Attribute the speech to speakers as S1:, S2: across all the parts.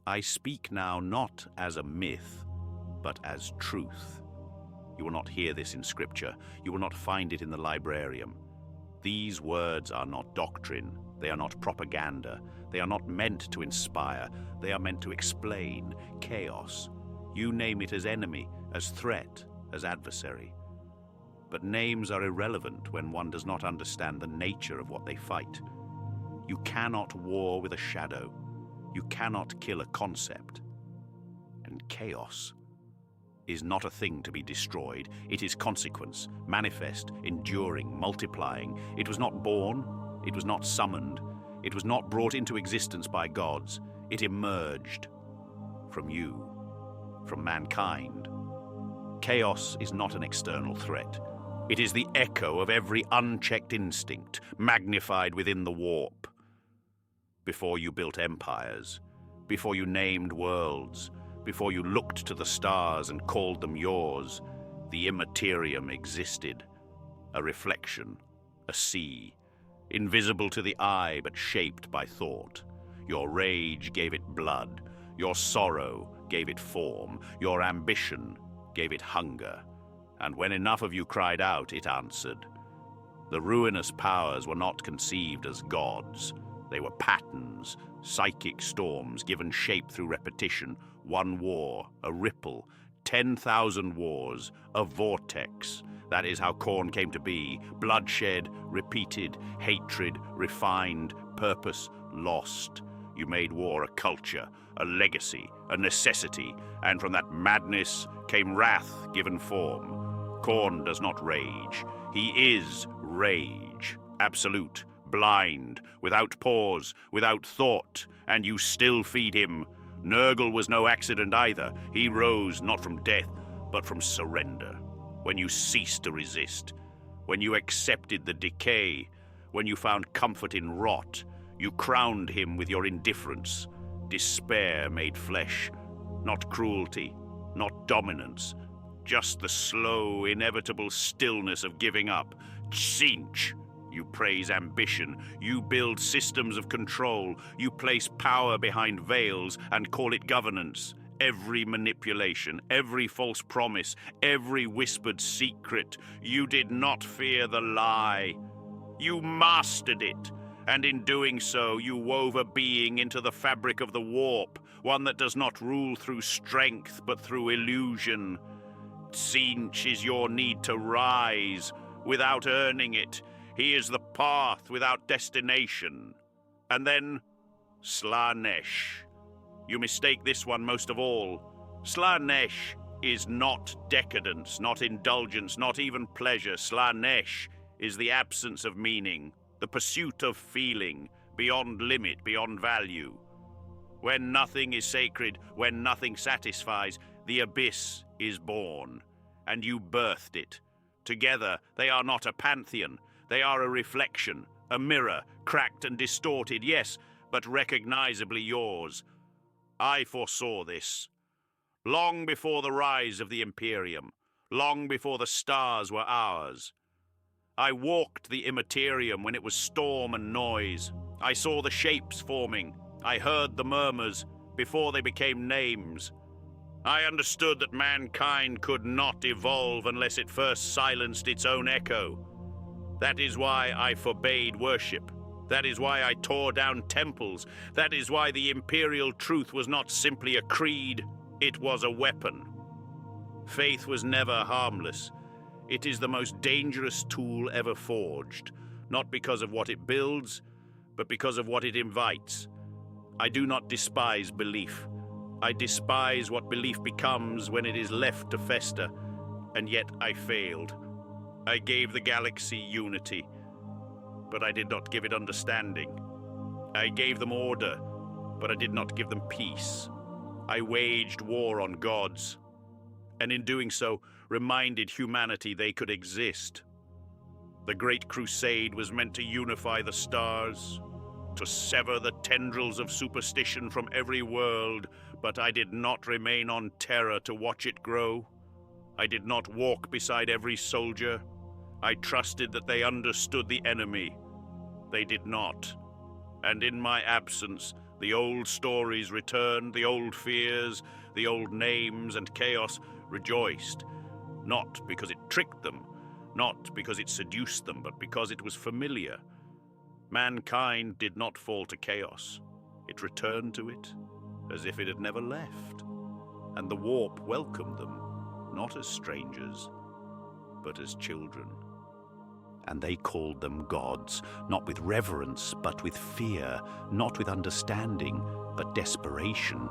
S1: I speak now not as a myth, but as truth. You will not hear this in Scripture. You will not find it in the librarium. These words are not doctrine. They are not propaganda. They are not meant to inspire. They are meant to explain chaos. You name it as enemy, as threat, as adversary. But names are irrelevant when one does not understand the nature of what they fight. You cannot war with a shadow. You cannot kill a concept. And chaos is not a thing to be destroyed. It is consequence, manifest, enduring, multiplying. It was not born. It was not summoned. It was not brought into existence by gods. It emerged from you, from mankind. Chaos is not an external threat. It is the echo of every unchecked instinct, magnified within the warp. Before you built empires, before you named worlds, before you looked to the stars and called them yours, the immaterium existed, a reflection, a sea, invisible to the eye but shaped by thought. Your rage gave it blood, your sorrow gave it form, your ambition gave it hunger, and when enough of you cried out, it answered. The ruinous powers were not conceived as gods. They were patterns, psychic storms given shape through repetition, one war, a ripple, 10,000 wars, a vortex. That is how Khorne came to be. Bloodshed, repeated, hatred, refined, purpose, lost. You made war a culture, a legacy, a necessity, and from that madness came wrath given form. Khorne does not rage. He is rage, absolute, blind, without pause, without thought, and you still feed him. Nurgle was no accident either. He rose not from death, but from surrender. When you ceased to resist, when you accepted the decay, when you found comfort in rot, you crowned him with your indifference. Despair made flesh, not cruelty, not dominance, just the slow, inevitable stillness of giving up. Tzeentch. You praise ambition, you build systems of control, you place power behind veils and call it governance. Every manipulation, every false promise, every whispered secret, you did not fear the lie. You mastered it, and in doing so, you wove a being into the fabric of the warp, one that does not rule through strength, but through illusion. Tzeentch is your need to rise, without earning it. He is the path without destination. And then, Slaanesh. You mistake this one most of all. Slaanesh is not decadence, not indulgence, not even pleasure. Slaanesh is the absence of meaning, the pursuit of feeling, beyond limit, beyond value. When nothing is sacred, when nothing satisfies, the abyss is born, and you birthed it. Together, they are not a pantheon. They are a reflection, a mirror, cracked and distorted, yes, but recognizably yours. I foresaw this. Long before the rise of the Imperium, long before the stars were ours. I walked the immaterium when it was storm and noise. I saw the shapes forming. I heard the murmurs before they became names. I understood that mankind could not evolve unless it first silenced its own echo. That is why I forbade worship. That is why I tore down temples. That is why the imperial truth was not simply a creed, it was a weapon. Faith was never harmless. It is the most dangerous tool ever forged, not because of what it builds, but because of what it invites. I do not despise belief. I despise what belief becomes when it is left to fester, and yet I failed. I gave the galaxy unity, but I did not give it understanding. I gave them order, but I did not give them peace. I waged war on gods, and in doing so, reminded humanity they could exist. The Great Crusade was meant to unify the stars, to sever the tendrils of superstition from every world, but I did not remain on terror to watch it grow. I did not walk beside every soldier. I trusted that they understood the enemy. They did not. And in my absence, The old stories returned, the old fears, the old names, and chaos rejoiced. Not because it tricked them, not because it seduced them, but because it was familiar. Mankind did not fall to chaos. It returned to it as if it had never left. And the warp welcomed them, not as strangers, but as children. And they called them gods, not with reverence, but with fear, not with understanding, but desperation.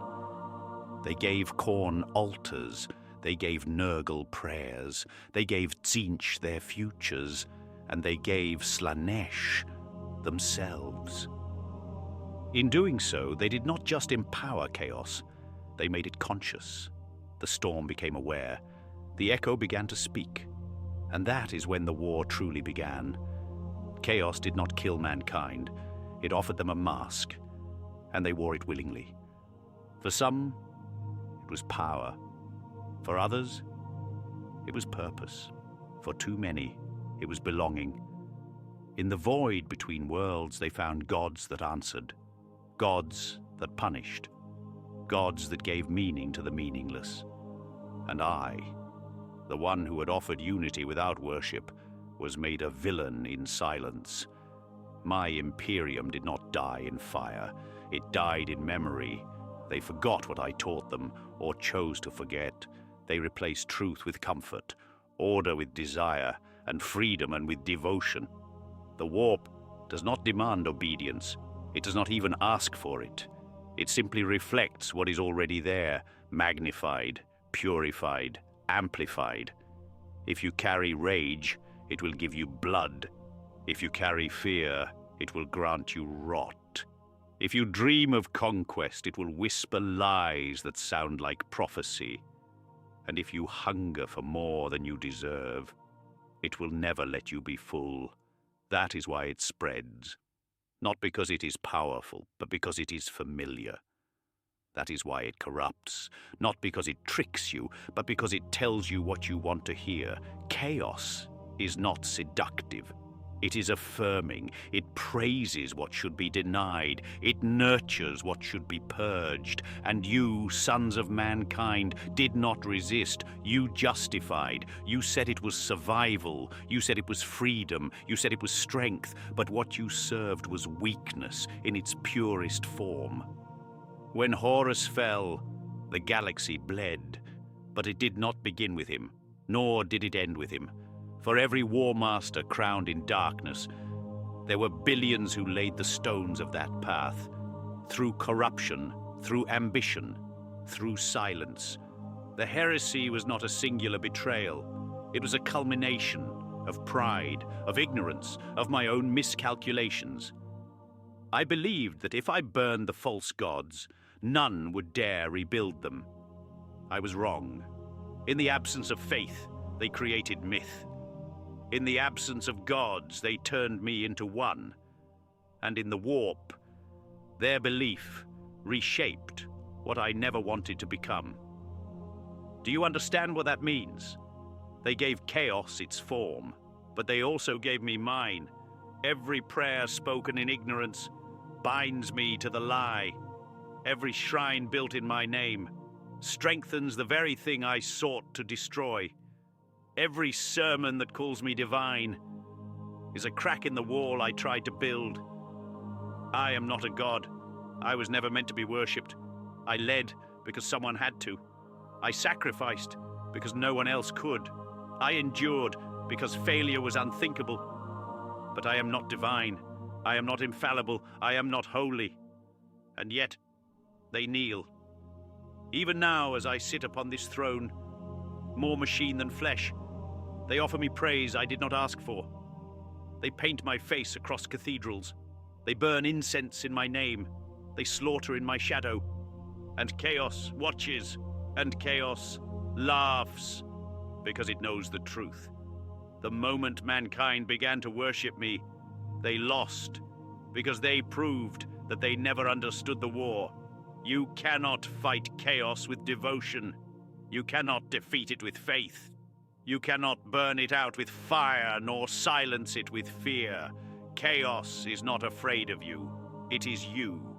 S1: They gave Khorne altars, they gave Nurgle prayers, they gave Tzeentch their futures, and they gave Slaanesh themselves. In doing so, they did not just empower chaos, they made it conscious. The storm became aware. The echo began to speak. And that is when the war truly began. Chaos did not kill mankind. It offered them a mask, and they wore it willingly. For some, it was power. For others, it was purpose. For too many, it was belonging. In the void between worlds, they found gods that answered, gods that punished, gods that gave meaning to the meaningless. And I, the one who had offered unity without worship, was made a villain in silence. My Imperium did not die in fire. It died in memory. They forgot what I taught them, or chose to forget. They replaced truth with comfort, order with desire, and freedom and with devotion. The warp does not demand obedience. It does not even ask for it. It simply reflects what is already there, magnified, purified, amplified. If you carry rage, it will give you blood. If you carry fear, it will grant you rot. If you dream of conquest, it will whisper lies that sound like prophecy. And if you hunger for more than you deserve, it will never let you be full. That is why it spreads. Not because it is powerful, but because it is familiar. That is why it corrupts, not because it tricks you, but because it tells you what you want to hear. Chaos is not seductive. It is affirming. It praises what should be denied. It nurtures what should be purged. And you, sons of mankind, did not resist. You justified. You said it was survival. You said it was freedom. You said it was strength. But what you served was weakness in its purest form. When Horus fell, the galaxy bled, but it did not begin with him, nor did it end with him. For every war master crowned in darkness, there were billions who laid the stones of that path, through corruption, through ambition, through silence. The heresy was not a singular betrayal. It was a culmination of pride, of ignorance, of my own miscalculations. I believed that if I burned the false gods, none would dare rebuild them. I was wrong. In the absence of faith, they created myth. In the absence of gods, they turned me into one. And in the warp, their belief reshaped what I never wanted to become. Do you understand what that means? They gave chaos its form, but they also gave me mine. Every prayer spoken in ignorance binds me to the lie. Every shrine built in my name strengthens the very thing I sought to destroy. Every sermon that calls me divine is a crack in the wall I tried to build. I am not a god. I was never meant to be worshipped. I led because someone had to. I sacrificed because no one else could. I endured because failure was unthinkable. But I am not divine. I am not infallible. I am not holy. And yet, they kneel. Even now, as I sit upon this throne, more machine than flesh, they offer me praise I did not ask for. They paint my face across cathedrals. They burn incense in my name. They slaughter in my shadow. And chaos watches, and chaos laughs, because it knows the truth. The moment mankind began to worship me, they lost, because they proved that they never understood the war. You cannot fight chaos with devotion. You cannot defeat it with faith. You cannot burn it out with fire, nor silence it with fear. Chaos is not afraid of you. It is you.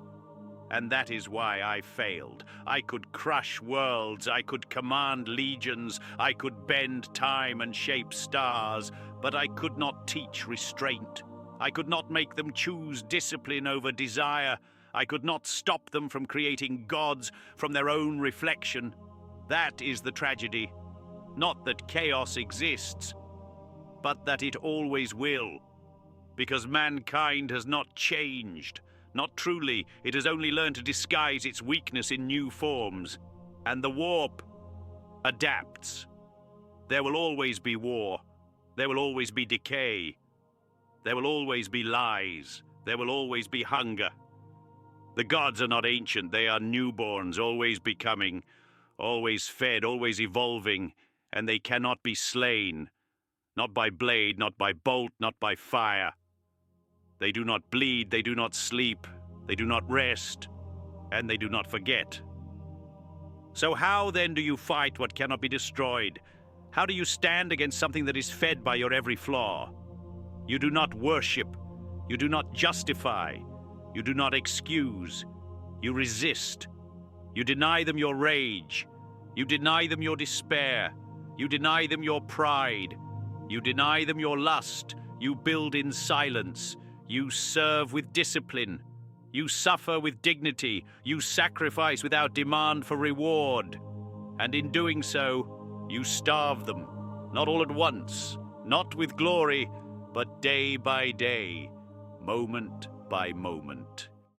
S1: And that is why I failed. I could crush worlds, I could command legions, I could bend time and shape stars, but I could not teach restraint. I could not make them choose discipline over desire. I could not stop them from creating gods from their own reflection. That is the tragedy. Not that chaos exists, but that it always will. Because mankind has not changed. Not truly, it has only learned to disguise its weakness in new forms. And the warp adapts. There will always be war. There will always be decay. There will always be lies. There will always be hunger. The gods are not ancient, they are newborns, always becoming, always fed, always evolving, and they cannot be slain. Not by blade, not by bolt, not by fire. They do not bleed, they do not sleep, they do not rest, and they do not forget. So how then do you fight what cannot be destroyed? How do you stand against something that is fed by your every flaw? You do not worship, you do not justify, you do not excuse, you resist. You deny them your rage, you deny them your despair, you deny them your pride, you deny them your lust, you build in silence. You serve with discipline. You suffer with dignity. You sacrifice without demand for reward. And in doing so, you starve them, not all at once, not with glory, but day by day, moment by moment.